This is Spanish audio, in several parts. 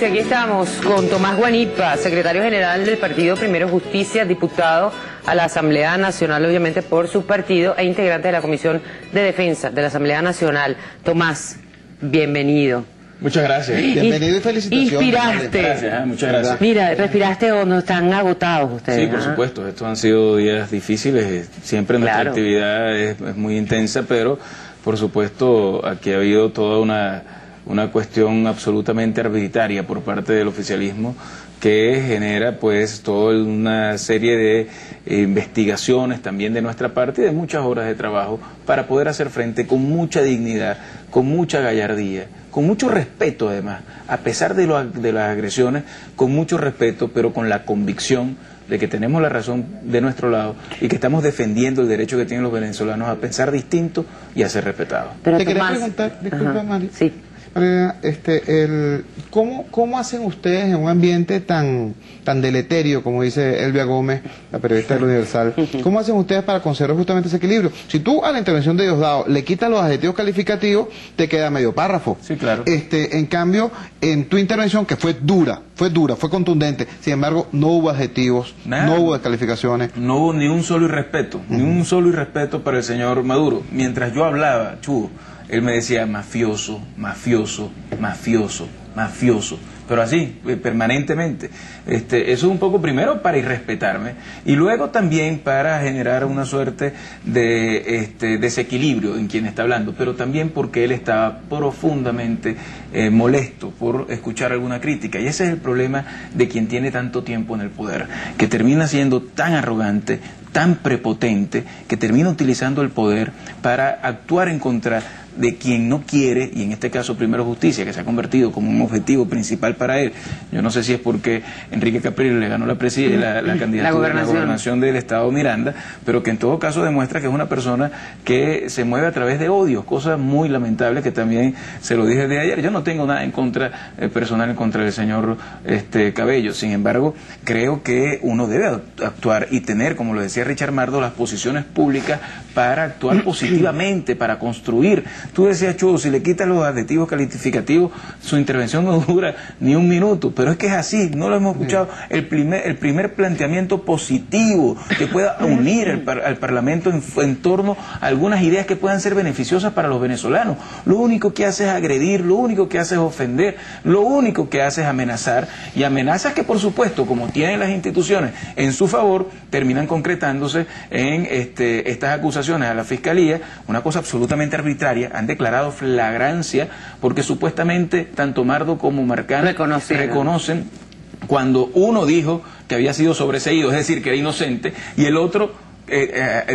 Aquí estamos con Tomás Guanipa, secretario general del partido Primero Justicia, diputado a la Asamblea Nacional, obviamente por su partido, e integrante de la Comisión de Defensa de la Asamblea Nacional. Tomás, bienvenido. Muchas gracias. Bienvenido y felicitaciones. Inspiraste. Gracias, muchas gracias. Mira, respiraste hondo, están agotados ustedes. Sí, por supuesto. Estos han sido días difíciles. Siempre nuestra actividad es muy intensa, pero por supuesto aquí ha habido toda una cuestión absolutamente arbitraria por parte del oficialismo que genera pues toda una serie de investigaciones también de nuestra parte y de muchas horas de trabajo para poder hacer frente con mucha dignidad, con mucha gallardía, con mucho respeto además, a pesar de las agresiones, con mucho respeto, pero con la convicción de que tenemos la razón de nuestro lado y que estamos defendiendo el derecho que tienen los venezolanos a pensar distinto y a ser respetados. Pero te quería preguntar, disculpa Mari. Sí. ¿Cómo hacen ustedes en un ambiente tan deleterio, como dice Elvia Gómez, la periodista del Universal, cómo hacen ustedes para conservar justamente ese equilibrio? Si tú a la intervención de Diosdado le quitas los adjetivos calificativos, te queda medio párrafo. Sí, claro. En cambio, en tu intervención, que fue dura, fue contundente, sin embargo, no hubo adjetivos, no hubo descalificaciones. No hubo ni un solo irrespeto, ni un solo irrespeto para el señor Maduro. Mientras yo hablaba, Chugo, él me decía mafioso, mafioso, mafioso, mafioso, pero así, permanentemente. Eso es un poco primero para irrespetarme y luego también para generar una suerte de desequilibrio en quien está hablando, pero también porque él estaba profundamente molesto por escuchar alguna crítica. Y ese es el problema de quien tiene tanto tiempo en el poder, que termina siendo tan arrogante, tan prepotente, que termina utilizando el poder para actuar en contra de quien no quiere, y en este caso Primero Justicia, que se ha convertido como un objetivo principal para él. Yo no sé si es porque Enrique Capriles le ganó la candidatura a la gobernación del estado Miranda, pero que en todo caso demuestra que es una persona que se mueve a través de odios, cosas muy lamentables que también se lo dije de ayer. Yo no tengo nada en contra, personal en contra del señor Cabello, sin embargo, creo que uno debe actuar y tener, como lo decía Richard Mardo, las posiciones públicas para actuar positivamente, para construir. Tú decías, Chugo, si le quitas los adjetivos calificativos, su intervención no dura ni un minuto, pero es que es así, no lo hemos escuchado. El primer planteamiento positivo que pueda unir al Parlamento en torno a algunas ideas que puedan ser beneficiosas para los venezolanos. Lo único que hace es agredir, lo único que hace es ofender, lo único que hace es amenazar, y amenazas que por supuesto, como tienen las instituciones en su favor, terminan concretándose en estas acusaciones a la Fiscalía, una cosa absolutamente arbitraria. Han declarado flagrancia porque supuestamente tanto Mardo como Marcán reconocen cuando uno dijo que había sido sobreseído, es decir, que era inocente, y el otro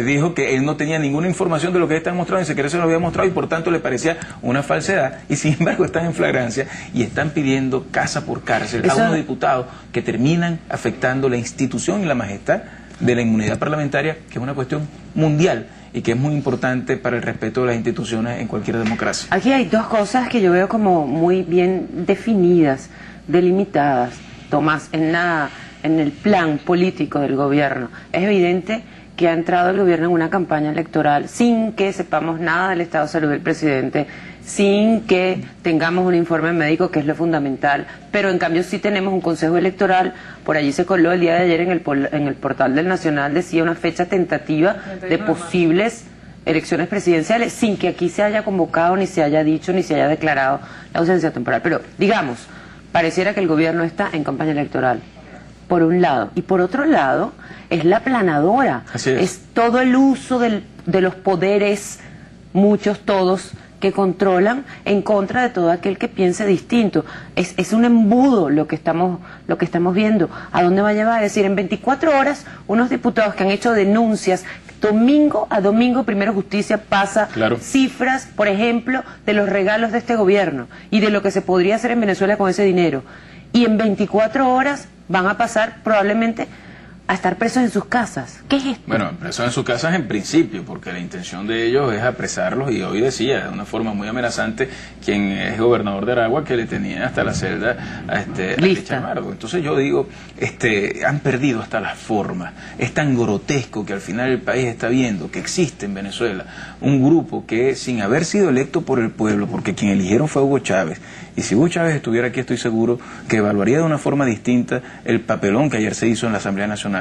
dijo que él no tenía ninguna información de lo que están mostrando, ni siquiera se lo había mostrado, y por tanto le parecía una falsedad, y sin embargo están en flagrancia y están pidiendo casa por cárcel a unos diputados que terminan afectando la institución y la majestad de la inmunidad parlamentaria, que es una cuestión mundial y que es muy importante para el respeto de las instituciones en cualquier democracia. Aquí hay dos cosas que yo veo como muy bien definidas, delimitadas, Tomás, en el plan político del gobierno. Es evidente que ha entrado el gobierno en una campaña electoral sin que sepamos nada del estado de salud del presidente, sin que tengamos un informe médico, que es lo fundamental, pero en cambio sí tenemos un consejo electoral. Por allí se coló el día de ayer en el portal del Nacional, decía una fecha tentativa de posibles elecciones presidenciales, sin que aquí se haya convocado, ni se haya dicho, ni se haya declarado la ausencia temporal. Pero, digamos, pareciera que el gobierno está en campaña electoral, por un lado. Y por otro lado, es la aplanadora. Así es. Es todo el uso de los poderes, muchos, todos, que controlan en contra de todo aquel que piense distinto. Es un embudo lo que estamos viendo. ¿A dónde va a llevar? Es decir, en 24 horas, unos diputados que han hecho denuncias, domingo a domingo, Primero Justicia pasa cifras, por ejemplo, de los regalos de este gobierno y de lo que se podría hacer en Venezuela con ese dinero. Y en 24 horas van a pasar probablemente a estar presos en sus casas. ¿Qué es esto? Bueno, presos en sus casas en principio, porque la intención de ellos es apresarlos, y hoy decía de una forma muy amenazante quien es gobernador de Aragua que le tenía hasta la celda a Richard Mardo. Entonces yo digo, han perdido hasta las formas. Es tan grotesco que al final el país está viendo que existe en Venezuela un grupo que, sin haber sido electo por el pueblo, porque quien eligieron fue Hugo Chávez, y si Hugo Chávez estuviera aquí, estoy seguro que evaluaría de una forma distinta el papelón que ayer se hizo en la Asamblea Nacional.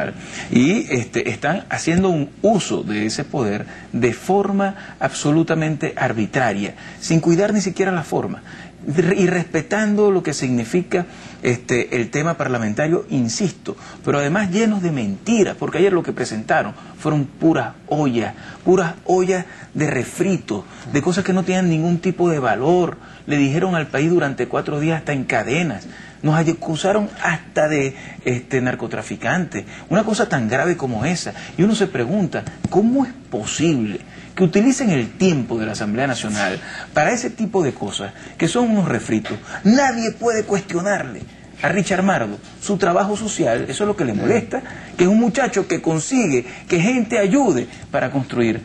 Y están haciendo un uso de ese poder de forma absolutamente arbitraria, sin cuidar ni siquiera la forma, y respetando lo que significa el tema parlamentario, insisto, pero además llenos de mentiras, porque ayer lo que presentaron fueron puras ollas de refrito, de cosas que no tenían ningún tipo de valor. Le dijeron al país durante 4 días hasta en cadenas, nos acusaron hasta de narcotraficantes, una cosa tan grave como esa. Y uno se pregunta, ¿cómo es posible que utilicen el tiempo de la Asamblea Nacional para ese tipo de cosas, que son unos refritos? Nadie puede cuestionarle a Richard Mardo su trabajo social. Eso es lo que le molesta, que es un muchacho que consigue que gente ayude para construir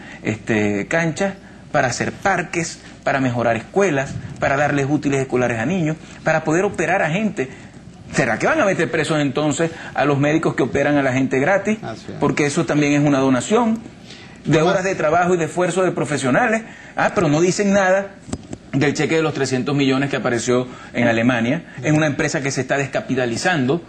canchas, para hacer parques, para mejorar escuelas, para darles útiles escolares a niños, para poder operar a gente. ¿Será que van a meter presos entonces a los médicos que operan a la gente gratis? Porque eso también es una donación de horas de trabajo y de esfuerzo de profesionales. Pero no dicen nada del cheque de los 300 millones que apareció en Alemania, en una empresa que se está descapitalizando,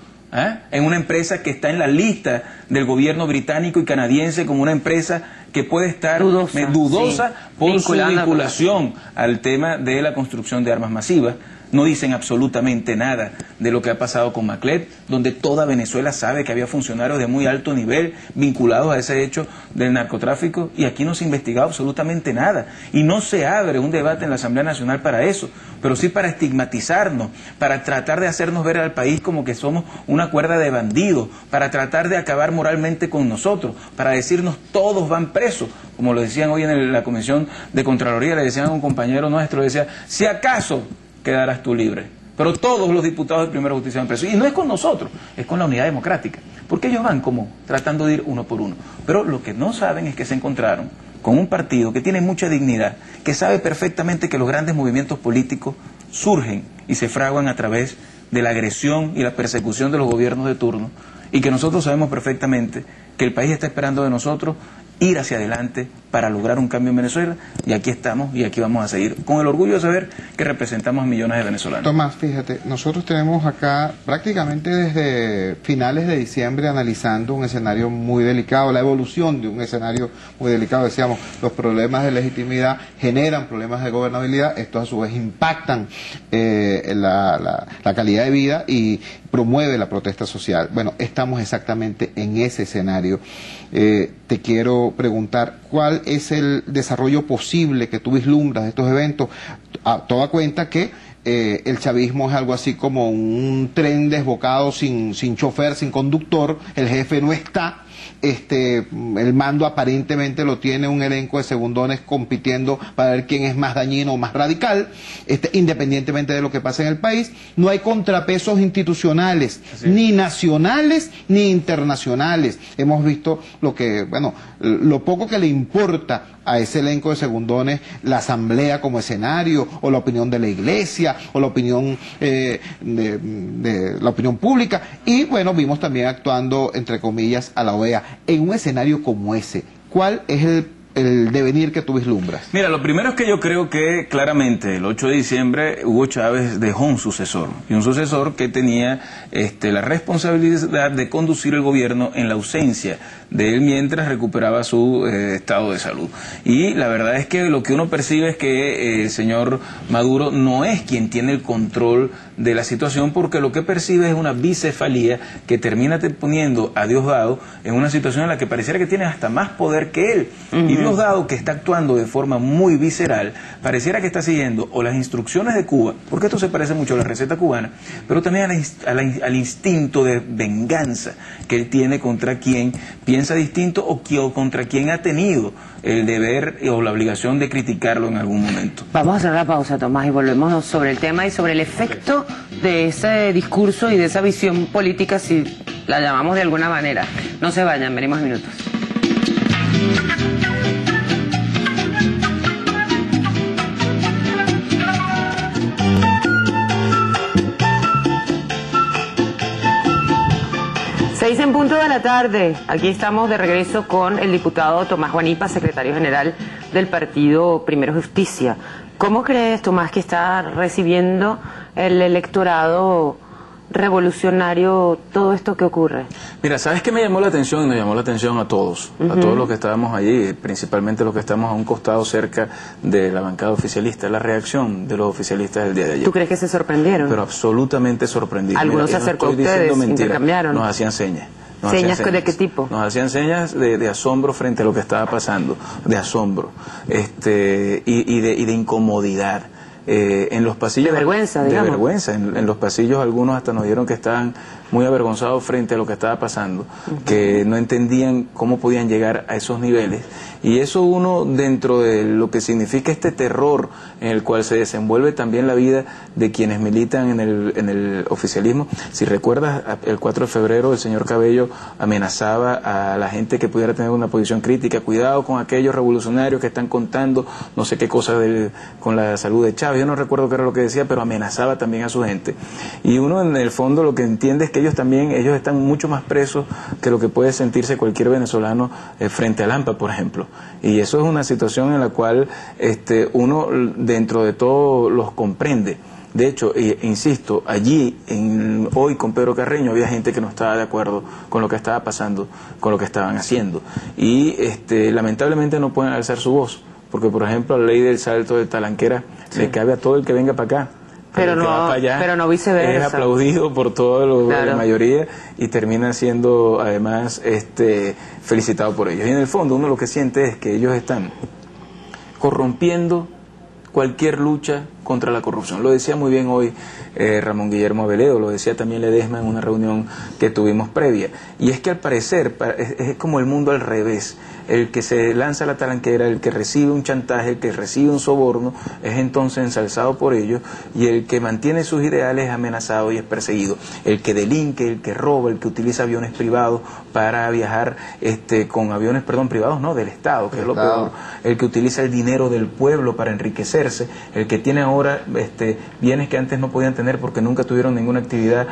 en una empresa que está en la lista del gobierno británico y canadiense como una empresa que puede estar dudosa por su vinculación al tema de la construcción de armas masivas. No dicen absolutamente nada de lo que ha pasado con Maclet, donde toda Venezuela sabe que había funcionarios de muy alto nivel vinculados a ese hecho del narcotráfico, y aquí no se ha investigado absolutamente nada. Y no se abre un debate en la Asamblea Nacional para eso, pero sí para estigmatizarnos, para tratar de hacernos ver al país como que somos una cuerda de bandidos, para tratar de acabar moralmente con nosotros, para decirnos todos van presos, como lo decían hoy en la Comisión de Contraloría. Le decían a un compañero nuestro, decía, si acaso quedarás tú libre, pero todos los diputados de Primera Justicia van presos. Y no es con nosotros, es con la Unidad Democrática, porque ellos van como tratando de ir uno por uno. Pero lo que no saben es que se encontraron con un partido que tiene mucha dignidad, que sabe perfectamente que los grandes movimientos políticos surgen y se fraguan a través de la agresión y la persecución de los gobiernos de turno, y que nosotros sabemos perfectamente que el país está esperando de nosotros ir hacia adelante para lograr un cambio en Venezuela, y aquí estamos y aquí vamos a seguir, con el orgullo de saber que representamos a millones de venezolanos. Tomás, fíjate, nosotros tenemos acá prácticamente desde finales de diciembre analizando un escenario muy delicado, la evolución de un escenario muy delicado. Decíamos, los problemas de legitimidad generan problemas de gobernabilidad, estos a su vez impactan la calidad de vida y promueve la protesta social. Bueno, estamos exactamente en ese escenario. Te quiero preguntar, ¿cuál es el desarrollo posible que tú vislumbras de estos eventos? A toda cuenta que el chavismo es algo así como un tren desbocado sin chofer, sin conductor, el jefe no está, el mando aparentemente lo tiene un elenco de segundones compitiendo para ver quién es más dañino o más radical, independientemente de lo que pasa en el país. No hay contrapesos institucionales, ni nacionales ni internacionales. Hemos visto lo poco que le importa a ese elenco de segundones la asamblea como escenario, o la opinión de la iglesia, o la opinión de la opinión pública, y bueno, vimos también actuando, entre comillas, a la OEA. En un escenario como ese, ¿cuál es el devenir que tú vislumbras? Mira, lo primero es que yo creo que claramente el 8 de diciembre Hugo Chávez dejó un sucesor, y un sucesor que tenía la responsabilidad de conducir el gobierno en la ausencia de él mientras recuperaba su estado de salud. Y la verdad es que lo que uno percibe es que el señor Maduro no es quien tiene el control de la situación, porque lo que percibe es una bicefalía que termina poniendo a Diosdado en una situación en la que pareciera que tiene hasta más poder que él. Y Diosdado, que está actuando de forma muy visceral, pareciera que está siguiendo o las instrucciones de Cuba, porque esto se parece mucho a la receta cubana, pero también al instinto de venganza que él tiene contra quien piensa distinto o contra quien ha tenido el deber o la obligación de criticarlo en algún momento. Vamos a hacer la pausa, Tomás, y volvemos sobre el tema y sobre el efecto de ese discurso y de esa visión política, si la llamamos de alguna manera. No se vayan, venimos en minutos. Seis en punto de la tarde. Aquí estamos de regreso con el diputado Tomás Guanipa, secretario general del partido Primero Justicia. ¿Cómo crees, Tomás, que está recibiendo el electorado revolucionario todo esto que ocurre? Mira, ¿sabes qué me llamó la atención? Y nos llamó la atención a todos los que estábamos allí, principalmente los que estamos a un costado cerca de la bancada oficialista, la reacción de los oficialistas del día de ayer. ¿Tú crees que se sorprendieron? Pero absolutamente sorprendidos. Algunos se acercó a ustedes, intercambiaron. Nos hacían señas. ¿Señas de qué tipo? Nos hacían señas de asombro frente a lo que estaba pasando, de asombro, y de incomodidad. En los pasillos... De vergüenza, digamos. De vergüenza. En los pasillos algunos hasta nos dijeron que estaban muy avergonzados frente a lo que estaba pasando, que no entendían cómo podían llegar a esos niveles. Y eso uno, dentro de lo que significa este terror en el cual se desenvuelve también la vida de quienes militan en el oficialismo. Si recuerdas, el 4 de febrero el señor Cabello amenazaba a la gente que pudiera tener una posición crítica: cuidado con aquellos revolucionarios que están contando no sé qué cosa con la salud de Chávez. Yo no recuerdo qué era lo que decía, pero amenazaba también a su gente. Y uno en el fondo lo que entiende es que ellos están mucho más presos que lo que puede sentirse cualquier venezolano frente al AMPA, por ejemplo. Y eso es una situación en la cual uno dentro de todo los comprende. De hecho, insisto, allí hoy con Pedro Carreño había gente que no estaba de acuerdo con lo que estaba pasando, con lo que estaban haciendo. Y lamentablemente no pueden alzar su voz, porque por ejemplo la ley del salto de Talanquera le cabe a todo el que venga para acá. Pero no viceversa. Es aplaudido por toda la mayoría y termina siendo además felicitado por ellos. Y en el fondo uno lo que siente es que ellos están corrompiendo cualquier lucha contra la corrupción. Lo decía muy bien hoy Ramón Guillermo Aveledo, lo decía también Ledesma en una reunión que tuvimos previa. Y es que al parecer es como el mundo al revés. El que se lanza a la talanquera, el que recibe un chantaje, el que recibe un soborno, es entonces ensalzado por ellos, y el que mantiene sus ideales es amenazado y es perseguido. El que delinque, el que roba, el que utiliza aviones privados para viajar con aviones, privados no, del Estado, que es lo peor. El que utiliza el dinero del pueblo para enriquecerse, el que tiene ahora bienes que antes no podían tener porque nunca tuvieron ninguna actividad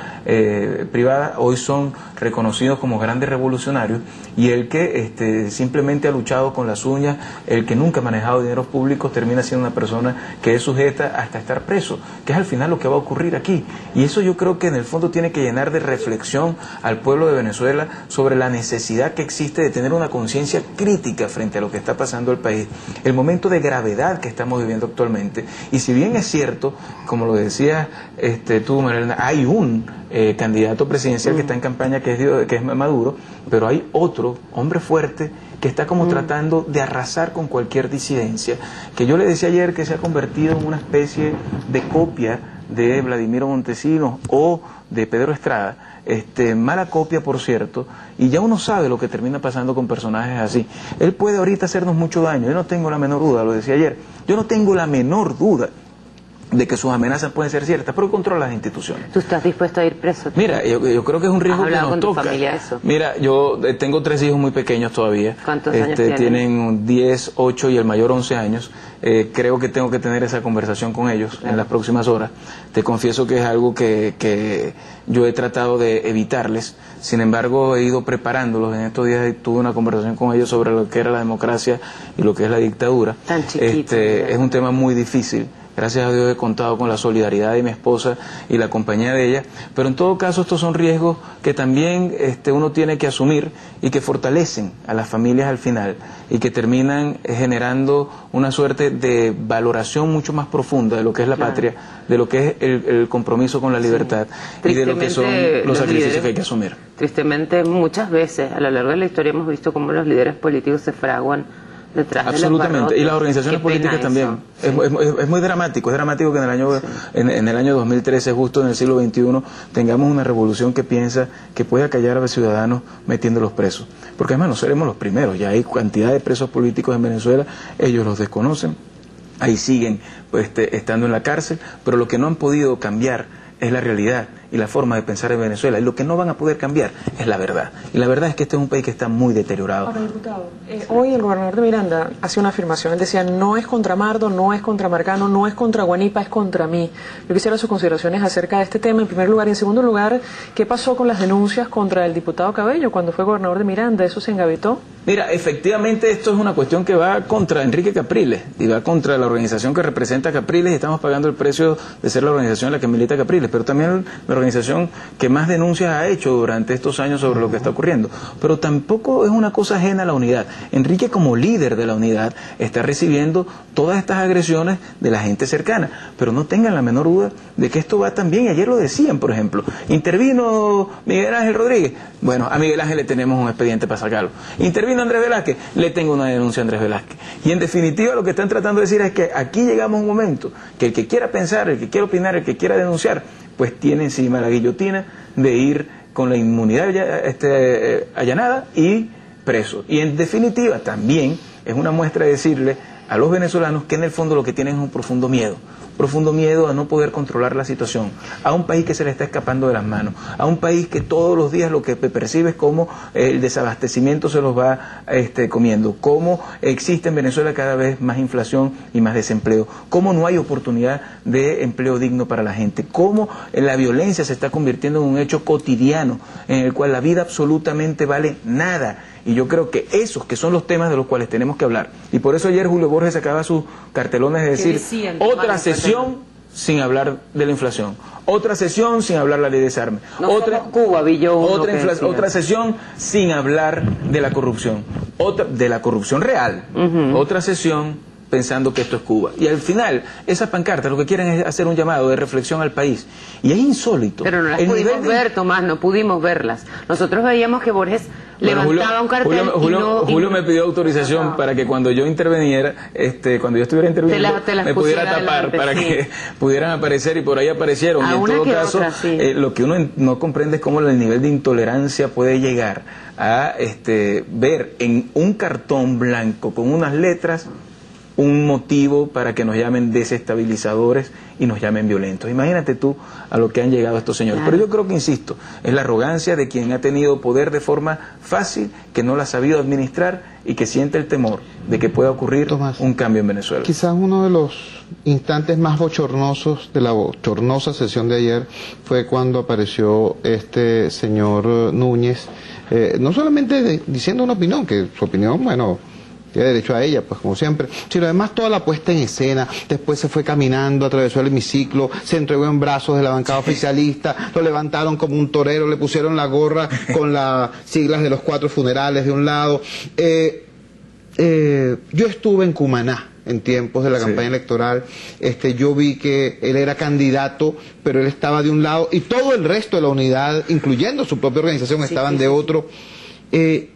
privada, hoy son reconocidos como grandes revolucionarios, y el que simplemente ha luchado con las uñas, el que nunca ha manejado dineros públicos, termina siendo una persona que es sujeta hasta estar preso, que es al final lo que va a ocurrir aquí. Y eso yo creo que en el fondo tiene que llenar de reflexión al pueblo de Venezuela sobre la necesidad que existe de tener una conciencia crítica frente a lo que está pasando en el país, el momento de gravedad que estamos viviendo actualmente. Y si bien es cierto, como lo decías tú, Marilena, hay un candidato presidencial que está en campaña que es Maduro, pero hay otro hombre fuerte que está como tratando de arrasar con cualquier disidencia, que yo le decía ayer que se ha convertido en una especie de copia de Vladimiro Montesinos o de Pedro Estrada, mala copia por cierto, y ya uno sabe lo que termina pasando con personajes así. Él puede ahorita hacernos mucho daño, yo no tengo la menor duda, lo decía ayer, yo no tengo la menor duda de que sus amenazas pueden ser ciertas, pero controla las instituciones. ¿Tú estás dispuesto a ir preso? Mira, yo creo que es un riesgo que nos toca. ¿Has hablado con tu familia eso? Mira, yo tengo 3 hijos muy pequeños todavía. ¿Cuántos años tienen? Tienen 10, 8 y el mayor 11 años. Creo que tengo que tener esa conversación con ellos en las próximas horas. Te confieso que es algo que yo he tratado de evitarles. Sin embargo, he ido preparándolos. En estos días tuve una conversación con ellos sobre lo que era la democracia y lo que es la dictadura. Tan chiquito. Es un tema muy difícil. Gracias a Dios he contado con la solidaridad de mi esposa y la compañía de ella, pero en todo caso estos son riesgos que también uno tiene que asumir y que fortalecen a las familias al final y que terminan generando una suerte de valoración mucho más profunda de lo que es la patria, de lo que es el compromiso con la libertad y de lo que son los sacrificios que hay que asumir. Tristemente, muchas veces a lo largo de la historia hemos visto cómo los líderes políticos se fraguan detrás. Absolutamente, y las organizaciones políticas también. Es muy dramático, es dramático que en el año 2013, justo en el siglo XXI, tengamos una revolución que piensa que puede acallar a los ciudadanos metiéndolos presos. Porque además no seremos los primeros, ya hay cantidad de presos políticos en Venezuela, ellos los desconocen, ahí siguen estando en la cárcel, pero lo que no han podido cambiar es la realidad. y la forma de pensar en Venezuela, y lo que no van a poder cambiar es la verdad. Y la verdad es que este es un país que está muy deteriorado. Ahora, diputado, hoy el gobernador de Miranda hacía una afirmación. Él decía, no es contra Mardo, no es contra Marcano, no es contra Guanipa, es contra mí. Yo quisiera sus consideraciones acerca de este tema, en primer lugar. Y en segundo lugar, ¿qué pasó con las denuncias contra el diputado Cabello cuando fue gobernador de Miranda? ¿Eso se engavetó? Mira, efectivamente esto es una cuestión que va contra Enrique Capriles y va contra la organización que representa a Capriles, y estamos pagando el precio de ser la organización en la que milita Capriles, pero también la organización que más denuncias ha hecho durante estos años sobre lo que está ocurriendo. Pero tampoco es una cosa ajena a la unidad. Enrique, como líder de la unidad, está recibiendo todas estas agresiones de la gente cercana, pero no tengan la menor duda de que esto va también, y ayer lo decían, por ejemplo, intervino Miguel Ángel Rodríguez, bueno, a Miguel Ángel le tenemos un expediente para sacarlo, intervino Andrés Velázquez, le tengo una denuncia a Andrés Velázquez, y en definitiva lo que están tratando de decir es que aquí llegamos a un momento que el que quiera pensar, el que quiera opinar, el que quiera denunciar, pues tiene encima la guillotina de ir con la inmunidad allanada y preso. Y en definitiva también es una muestra de decirle a los venezolanos que en el fondo lo que tienen es un profundo miedo a no poder controlar la situación, a un país que se le está escapando de las manos, a un país que todos los días lo que percibe es como el desabastecimiento se los va comiendo, cómo existe en Venezuela cada vez más inflación y más desempleo, cómo no hay oportunidad de empleo digno para la gente, cómo la violencia se está convirtiendo en un hecho cotidiano en el cual la vida absolutamente vale nada. Y yo creo que esos que son los temas de los cuales tenemos que hablar. Y por eso ayer Julio Borges sacaba sus cartelones de decir, otra sesión sin hablar de la inflación, otra sesión sin hablar de la ley de desarme, otra sesión sin hablar de la corrupción, de la corrupción real, otra sesión pensando que esto es Cuba. Y al final, esas pancartas lo que quieren es hacer un llamado de reflexión al país. Y es insólito. Pero no las pudimos ver, Tomás, no pudimos verlas. Nosotros veíamos que Borges levantaba un cartel Julio me pidió autorización para que cuando yo interveniera, cuando yo estuviera interviniendo, me pudiera tapar para que pudieran aparecer, y por ahí aparecieron. Y en todo caso, lo que uno no comprende es cómo el nivel de intolerancia puede llegar a ver en un cartón blanco con unas letras un motivo para que nos llamen desestabilizadores y nos llamen violentos. Imagínate tú a lo que han llegado estos señores. Pero yo creo que, insisto, es la arrogancia de quien ha tenido poder de forma fácil, que no la ha sabido administrar y que siente el temor de que pueda ocurrir un cambio en Venezuela. Quizás uno de los instantes más bochornosos de la bochornosa sesión de ayer fue cuando apareció este señor Núñez, no solamente diciendo una opinión, que su opinión, bueno, tiene derecho a ella, pues como siempre, sino además toda la puesta en escena. Después se fue caminando, atravesó el hemiciclo, se entregó en brazos de la bancada oficialista, lo levantaron como un torero, le pusieron la gorra con las siglas de los 4 funerales de un lado. Yo estuve en Cumaná en tiempos de la campaña electoral, yo vi que él era candidato, pero él estaba de un lado y todo el resto de la unidad, incluyendo su propia organización, estaban de otro. ¿Qué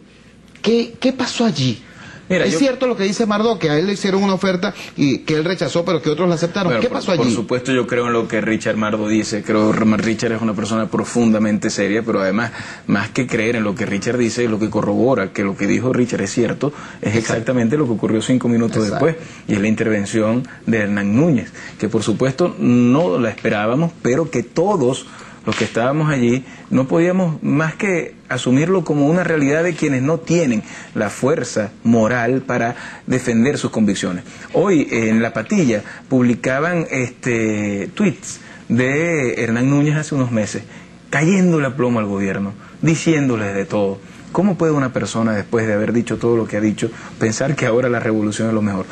pasó allí? Mira, es cierto lo que dice Mardo, que a él le hicieron una oferta y que él rechazó, pero que otros la aceptaron. Bueno, ¿qué pasó allí? Por supuesto, yo creo en lo que Richard Mardo dice. Creo que Richard es una persona profundamente seria, pero además, más que creer en lo que Richard dice, lo que corrobora que lo que dijo Richard es cierto, es exactamente lo que ocurrió 5 minutos después, y es la intervención de Hernán Núñez, que por supuesto no la esperábamos, pero que todos los que estábamos allí no podíamos más que asumirlo como una realidad de quienes no tienen la fuerza moral para defender sus convicciones. Hoy en La Patilla publicaban tweets de Hernán Núñez hace unos meses, cayéndole a plomo al gobierno, diciéndole de todo. ¿Cómo puede una persona, después de haber dicho todo lo que ha dicho, pensar que ahora la revolución es lo mejor?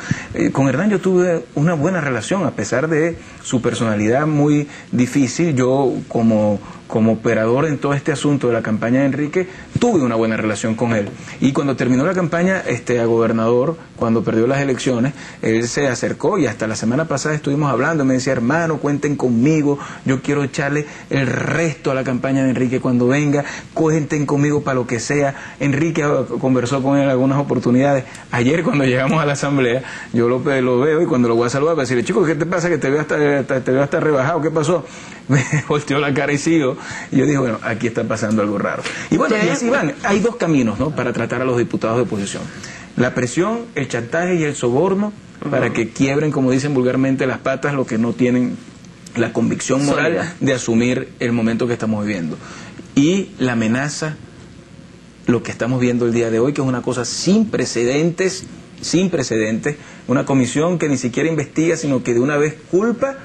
Con Hernán yo tuve una buena relación, a pesar de su personalidad muy difícil. Yo, como operador en todo este asunto de la campaña de Enrique, tuve una buena relación con él. Y cuando terminó la campaña a gobernador, cuando perdió las elecciones, él se acercó y hasta la semana pasada estuvimos hablando. Me decía, hermano, cuenten conmigo, yo quiero echarle el resto a la campaña de Enrique cuando venga, cuenten conmigo para lo que sea. Enrique conversó con él en algunas oportunidades. Ayer cuando llegamos a la asamblea, yo lo veo y cuando lo voy a saludar, voy a decirle, chico, ¿qué te pasa? Que te veo hasta rebajado, ¿qué pasó? Me volteó la cara y sigo. Y yo dije, bueno, aquí está pasando algo raro. Y bueno, y así van. Hay 2 caminos, ¿no?, para tratar a los diputados de oposición: la presión, el chantaje y el soborno, para que quiebren, como dicen vulgarmente, las patas, lo que no tienen la convicción moral de asumir el momento que estamos viviendo. Y la amenaza, lo que estamos viendo el día de hoy, que es una cosa sin precedentes, una comisión que ni siquiera investiga, sino que de una vez culpa,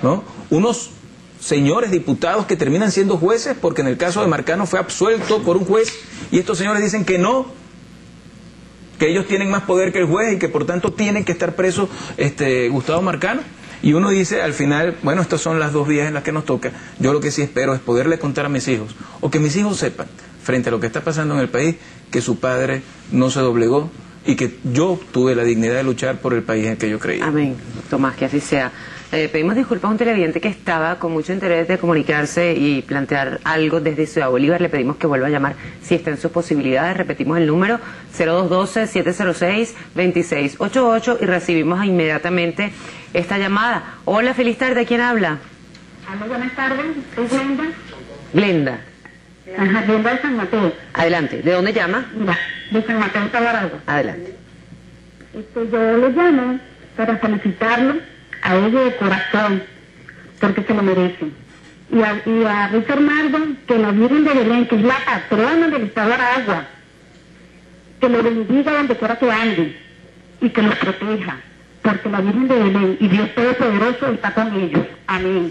¿no? Unos señores diputados que terminan siendo jueces, porque en el caso de Marcano fue absuelto por un juez, y estos señores dicen que no, que ellos tienen más poder que el juez y que por tanto tienen que estar preso Gustavo Marcano. Y uno dice al final, bueno, estas son las dos vías en las que nos toca. Yo lo que sí espero es poderle contar a mis hijos, o que mis hijos sepan, frente a lo que está pasando en el país, que su padre no se doblegó y que yo tuve la dignidad de luchar por el país en el que yo creía. Amén, Tomás, que así sea. Pedimos disculpas a un televidente que estaba con mucho interés de comunicarse y plantear algo desde Ciudad Bolívar. Le pedimos que vuelva a llamar si está en sus posibilidades. Repetimos el número 0212-706-2688 y recibimos inmediatamente esta llamada. Hola, feliz tarde. ¿Quién habla? Hola, buenas tardes. Soy Glenda. Glenda. Ajá, Glenda de San Mateo. Adelante. ¿De dónde llama? Mira, de San Mateo, Tabaragua. Adelante. Yo le llamo para felicitarlo a ella de corazón, porque se lo merece. Y a Richard Mardo, que la Virgen de Belén, que es la patrona del Estado de Aragua, que lo bendiga donde quiera que ande y que los proteja, porque la Virgen de Belén y Dios Todopoderoso está con ellos. Amén.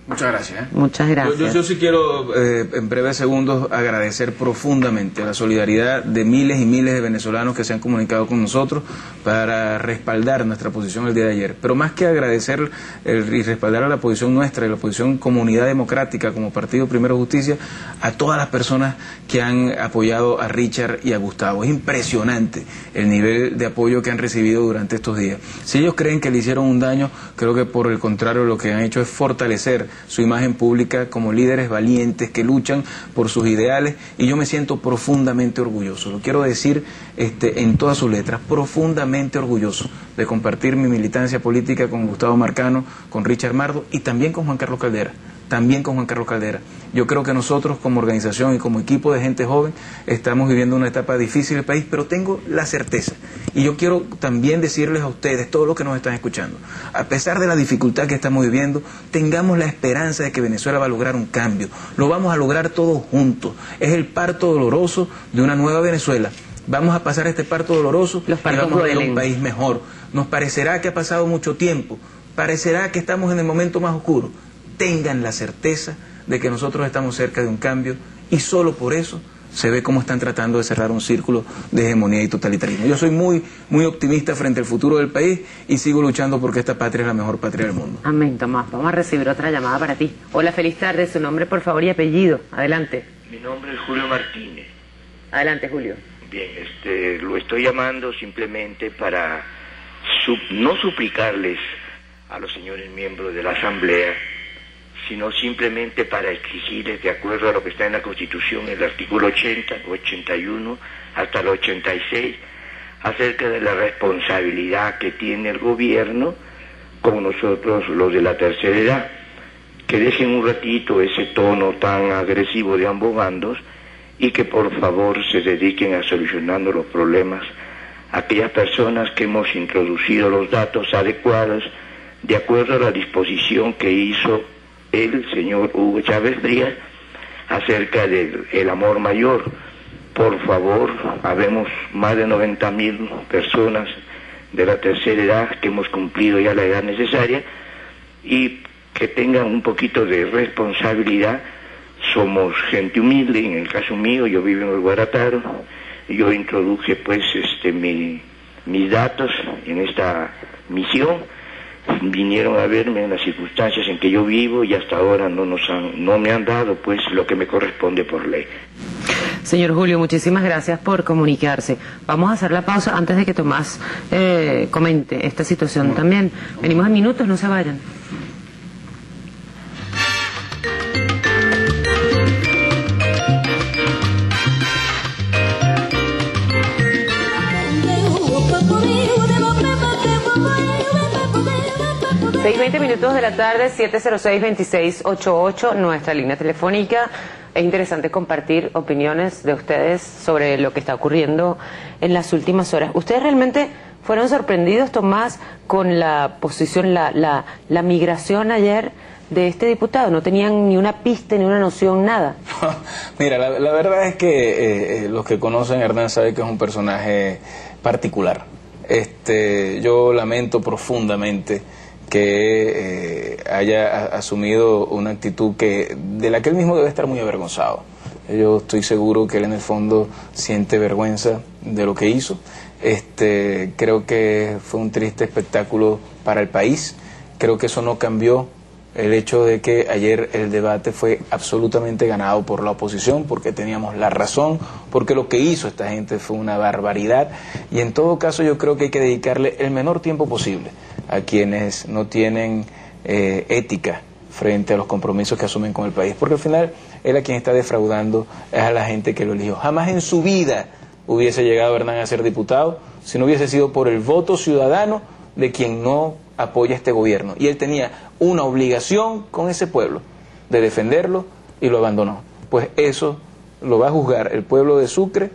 Muchas gracias. Muchas gracias. Yo sí quiero, en breves segundos, agradecer profundamente la solidaridad de miles y miles de venezolanos que se han comunicado con nosotros para respaldar nuestra posición el día de ayer. Pero más que agradecer y respaldar a la posición nuestra y la posición Comunidad Democrática como Partido Primero Justicia, a todas las personas que han apoyado a Richard y a Gustavo. Es impresionante el nivel de apoyo que han recibido durante estos días. Si ellos creen que le hicieron un daño, creo que por el contrario lo que han hecho es fortalecer su imagen pública como líderes valientes que luchan por sus ideales, y yo me siento profundamente orgulloso, lo quiero decir en todas sus letras, profundamente orgulloso de compartir mi militancia política con Gustavo Marcano, con Richard Mardo y también con Juan Carlos Caldera. Yo creo que nosotros como organización y como equipo de gente joven estamos viviendo una etapa difícil del país, pero tengo la certeza, y yo quiero también decirles a ustedes, todos los que nos están escuchando, a pesar de la dificultad que estamos viviendo, tengamos la esperanza de que Venezuela va a lograr un cambio, lo vamos a lograr todos juntos, es el parto doloroso de una nueva Venezuela. Vamos a pasar este parto doloroso y vamos a ver un país mejor. Nos parecerá que ha pasado mucho tiempo, parecerá que estamos en el momento más oscuro. Tengan la certeza de que nosotros estamos cerca de un cambio, y solo por eso se ve cómo están tratando de cerrar un círculo de hegemonía y totalitarismo. Yo soy muy optimista frente al futuro del país y sigo luchando porque esta patria es la mejor patria del mundo. Amén, Tomás. Vamos a recibir otra llamada para ti. Hola, feliz tarde. Su nombre, por favor, y apellido. Adelante. Mi nombre es Julio Martínez. Adelante, Julio. Bien, lo estoy llamando simplemente para no suplicarles a los señores miembros de la Asamblea, sino simplemente para exigirles, de acuerdo a lo que está en la Constitución, el artículo 80, 81, hasta el 86, acerca de la responsabilidad que tiene el gobierno con nosotros, los de la tercera edad, que dejen un ratito ese tono tan agresivo de ambos bandos y que por favor se dediquen a solucionando los problemas aquellas personas que hemos introducido los datos adecuados de acuerdo a la disposición que hizo el señor Hugo Chávez Frías acerca del amor mayor. Por favor, habemos más de 90.000 personas de la tercera edad que hemos cumplido ya la edad necesaria, y que tengan un poquito de responsabilidad. Somos gente humilde, en el caso mío, yo vivo en el Guarataro, yo introduje pues mis datos en esta misión, vinieron a verme en las circunstancias en que yo vivo y hasta ahora no me han dado pues lo que me corresponde por ley. Señor Julio, muchísimas gracias por comunicarse. Vamos a hacer la pausa antes de que Tomás comente esta situación también. Venimos en minutos, no se vayan. Seis 20 minutos de la tarde, 706-2688, nuestra línea telefónica. Es interesante compartir opiniones de ustedes sobre lo que está ocurriendo en las últimas horas. ¿Ustedes realmente fueron sorprendidos, Tomás, con la posición, la migración ayer de este diputado. No tenían ni una pista, ni una noción, nada. Mira, la verdad es que los que conocen a Hernán saben que es un personaje particular. Yo lamento profundamente que haya asumido una actitud de la que él mismo debe estar muy avergonzado. Yo estoy seguro que él en el fondo siente vergüenza de lo que hizo. Creo que fue un triste espectáculo para el país. Creo que eso no cambió el hecho de que ayer el debate fue absolutamente ganado por la oposición, porque teníamos la razón, porque lo que hizo esta gente fue una barbaridad, y en todo caso yo creo que hay que dedicarle el menor tiempo posible a quienes no tienen ética frente a los compromisos que asumen con el país, porque al final él a quien está defraudando es a la gente que lo eligió. Jamás en su vida hubiese llegado Hernán a ser diputado si no hubiese sido por el voto ciudadano de quien no apoya este gobierno, y él tenía una obligación con ese pueblo de defenderlo y lo abandonó. Pues eso lo va a juzgar el pueblo de Sucre,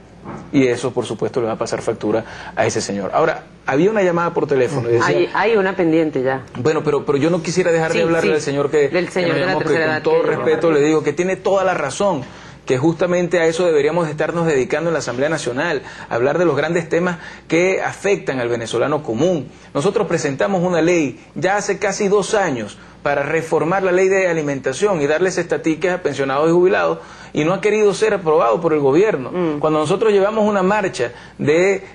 y eso por supuesto le va a pasar factura a ese señor. Ahora, había una llamada por teléfono y decía, hay una pendiente ya. Bueno, pero yo no quisiera dejar de hablarle del señor del señor de la tercera edad, con todo respeto le digo que tiene toda la razón, que justamente a eso deberíamos estarnos dedicando en la Asamblea Nacional, hablar de los grandes temas que afectan al venezolano común. Nosotros presentamos una ley ya hace casi 2 años para reformar la ley de alimentación y darles estatiques a pensionados y jubilados, y no ha querido ser aprobado por el gobierno. Cuando nosotros llevamos una marcha de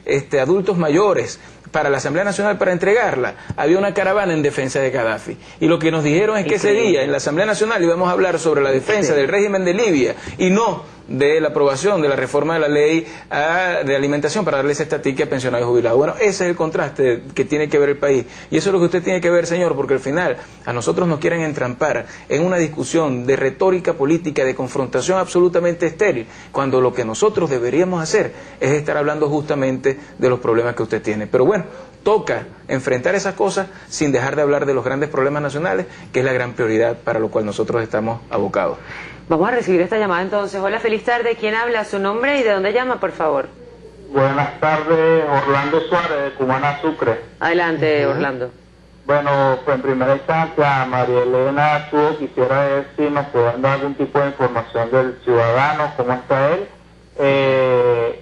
adultos mayores para la Asamblea Nacional para entregarla, había una caravana en defensa de Gaddafi, y lo que nos dijeron es que ese día en la Asamblea Nacional íbamos a hablar sobre la defensa del régimen de Libia y no de la aprobación de la reforma de la ley de alimentación para darle ese estatique a pensionados y jubilados. Bueno, ese es el contraste que tiene que ver el país, y eso es lo que usted tiene que ver, señor, porque al final a nosotros nos quieren entrampar en una discusión de retórica política, de confrontación absolutamente estéril, cuando lo que nosotros deberíamos hacer es estar hablando justamente de los problemas que usted tiene. Pero bueno, toca enfrentar esas cosas sin dejar de hablar de los grandes problemas nacionales, que es la gran prioridad para lo cual nosotros estamos abocados. Vamos a recibir esta llamada entonces. Hola, feliz tarde. ¿Quién habla? ¿Su nombre y de dónde llama, por favor? Buenas tardes, Orlando Suárez, de Cumaná, Sucre. Adelante, Orlando. Bueno, pues en primera instancia, María Elena, quisiera ver si nos pueden dar algún tipo de información del ciudadano, cómo está él.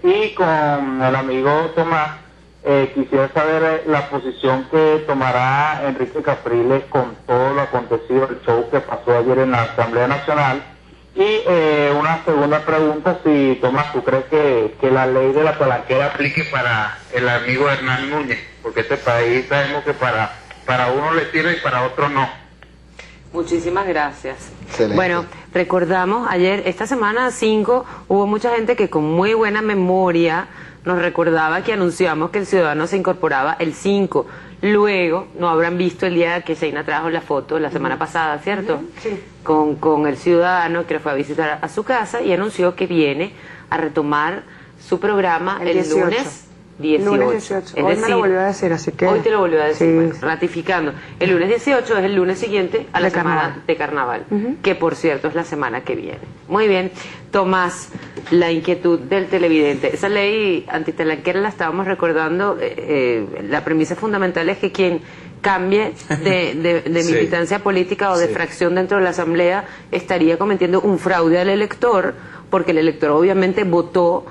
Y con el amigo Tomás, quisiera saber la posición que tomará Enrique Capriles con todo lo acontecido, el show que pasó ayer en la Asamblea Nacional. Y una segunda pregunta, si Tomás, ¿tú crees que la ley de la palanquera aplique para el amigo Hernán Núñez? Porque este país sabemos que para uno le sirve y para otro no. Muchísimas gracias. Excelente. Bueno, recordamos ayer, esta semana 5, hubo mucha gente que con muy buena memoria nos recordaba que anunciamos que el ciudadano se incorporaba el 5. Luego, no habrán visto el día que Seina trajo la foto la semana pasada, ¿cierto? Sí. Con el ciudadano que lo fue a visitar a su casa y anunció que viene a retomar su programa el 18. lunes 18. Lunes 18. Hoy me lo volvió a decir, así que... Hoy te lo volvió a decir, sí. bueno, ratificando. El lunes 18 es el lunes siguiente a la semana de carnaval, que por cierto es la semana que viene. Muy bien. Tomás, la inquietud del televidente. Esa ley antitalanquera la estábamos recordando, la premisa fundamental es que quien cambie de militancia política o de fracción dentro de la Asamblea estaría cometiendo un fraude al elector, porque el elector obviamente votó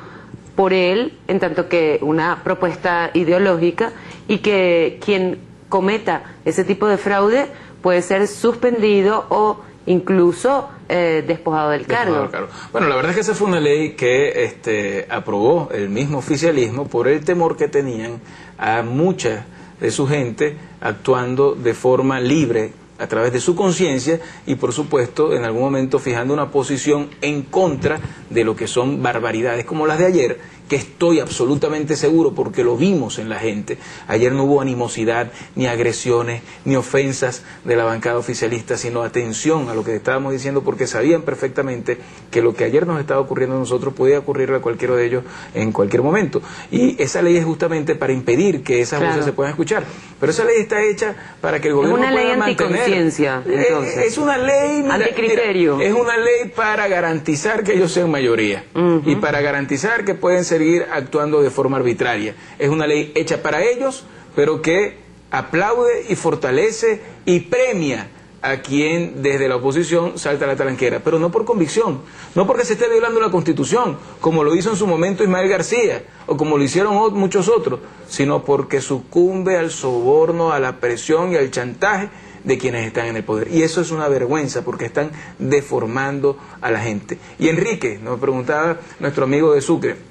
por él en tanto que una propuesta ideológica, y que quien cometa ese tipo de fraude puede ser suspendido o incluso despojado del cargo. Bueno, la verdad es que esa fue una ley que aprobó el mismo oficialismo por el temor que tenían a mucha de su gente actuando de forma libre a través de su conciencia y, por supuesto, en algún momento fijando una posición en contra de lo que son barbaridades como las de ayer, que estoy absolutamente seguro porque lo vimos en la gente. Ayer no hubo animosidad, ni agresiones, ni ofensas de la bancada oficialista, sino atención a lo que estábamos diciendo, porque sabían perfectamente que lo que ayer nos estaba ocurriendo a nosotros podía ocurrirle a cualquiera de ellos en cualquier momento. Y esa ley es justamente para impedir que esas voces se puedan escuchar. Pero esa ley está hecha para que el gobierno pueda mantener... Es una ley anticonciencia, entonces. Es una ley... Anticriterio. Es una ley para garantizar que ellos sean mayoría. Y para garantizar que pueden ser seguir actuando de forma arbitraria. Es una ley hecha para ellos, pero que aplaude y fortalece y premia a quien desde la oposición salta a la talanquera, pero no por convicción, no porque se esté violando la Constitución, como lo hizo en su momento Ismael García, o como lo hicieron muchos otros, sino porque sucumbe al soborno, a la presión y al chantaje de quienes están en el poder. Y eso es una vergüenza, porque están deformando a la gente. Y Enrique, nos preguntaba nuestro amigo de Sucre,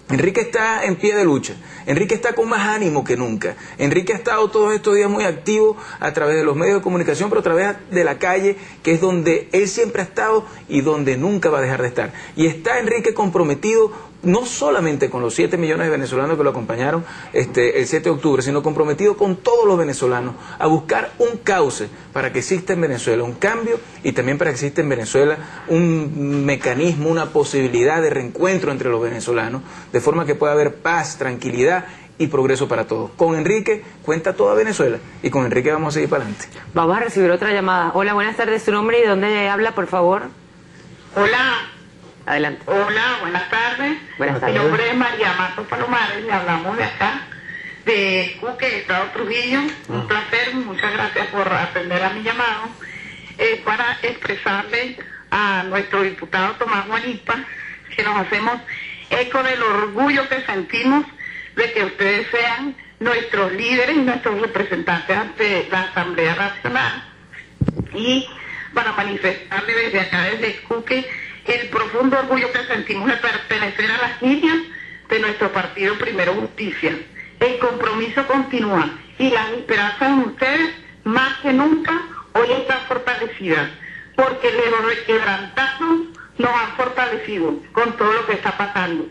Enrique está en pie de lucha, Enrique está con más ánimo que nunca, Enrique ha estado todos estos días muy activo a través de los medios de comunicación, pero a través de la calle, que es donde él siempre ha estado y donde nunca va a dejar de estar. Y está Enrique comprometido no solamente con los 7 millones de venezolanos que lo acompañaron el 7 de octubre, sino comprometido con todos los venezolanos a buscar un cauce para que exista en Venezuela un cambio, y también para que exista en Venezuela un mecanismo, una posibilidad de reencuentro entre los venezolanos, de forma que pueda haber paz, tranquilidad y progreso para todos. Con Enrique cuenta toda Venezuela, y con Enrique vamos a seguir para adelante. Vamos a recibir otra llamada. Hola, buenas tardes, su nombre y de dónde habla, por favor. Hola. Adelante. Hola, buenas tardes. Buenas tardes. Mi nombre es María Mato Palomares, le hablamos de acá, de Cuque, Estado Trujillo. Un placer, muchas gracias por atender a mi llamado. Para expresarle a nuestro diputado Tomás Guanipa que nos hacemos eco del orgullo que sentimos de que ustedes sean nuestros líderes y nuestros representantes ante la Asamblea Nacional. Y para manifestarle desde acá, desde Cuque, el profundo orgullo que sentimos de pertenecer a las líneas de nuestro partido Primero Justicia. El compromiso continúa y las esperanzas en ustedes, más que nunca, hoy están fortalecidas, porque los quebrantados nos han fortalecido con todo lo que está pasando.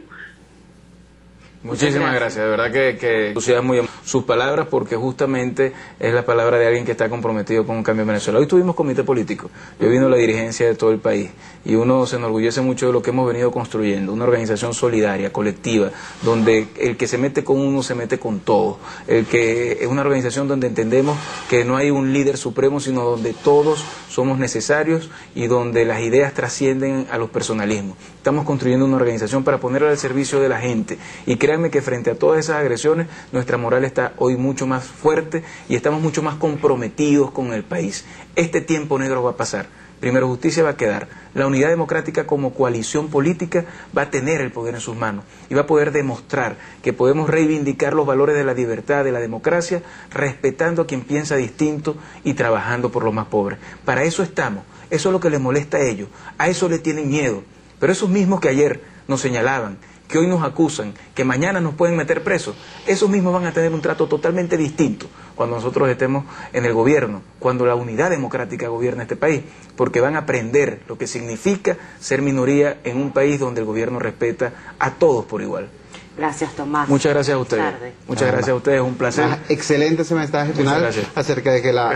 Muchísimas gracias, de verdad que entusiasmo sus palabras, porque justamente es la palabra de alguien que está comprometido con un cambio en Venezuela. Hoy tuvimos comité político, yo vino la dirigencia de todo el país, y uno se enorgullece mucho de lo que hemos venido construyendo, una organización solidaria, colectiva, donde el que se mete con uno se mete con todo, es una organización donde entendemos que no hay un líder supremo, sino donde todos somos necesarios y donde las ideas trascienden a los personalismos. Estamos construyendo una organización para ponerla al servicio de la gente, y créanme que frente a todas esas agresiones nuestra moral está hoy mucho más fuerte y estamos mucho más comprometidos con el país. Este tiempo negro va a pasar, Primero Justicia va a quedar, la Unidad Democrática como coalición política va a tener el poder en sus manos y va a poder demostrar que podemos reivindicar los valores de la libertad, de la democracia, respetando a quien piensa distinto y trabajando por los más pobres. Para eso estamos, eso es lo que les molesta a ellos, a eso le tienen miedo, pero esos mismos que ayer nos señalaban, que hoy nos acusan, que mañana nos pueden meter presos, esos mismos van a tener un trato totalmente distinto cuando nosotros estemos en el gobierno, cuando la Unidad Democrática gobierna este país, porque van a aprender lo que significa ser minoría en un país donde el gobierno respeta a todos por igual. Gracias, Tomás. Muchas gracias a ustedes. Muchas gracias a ustedes, un placer. Excelente ese mensaje final acerca de que la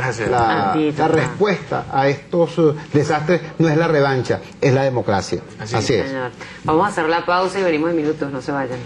respuesta a estos desastres no es la revancha, es la democracia. Así es. Señor. Vamos a hacer la pausa y venimos en minutos, no se vayan.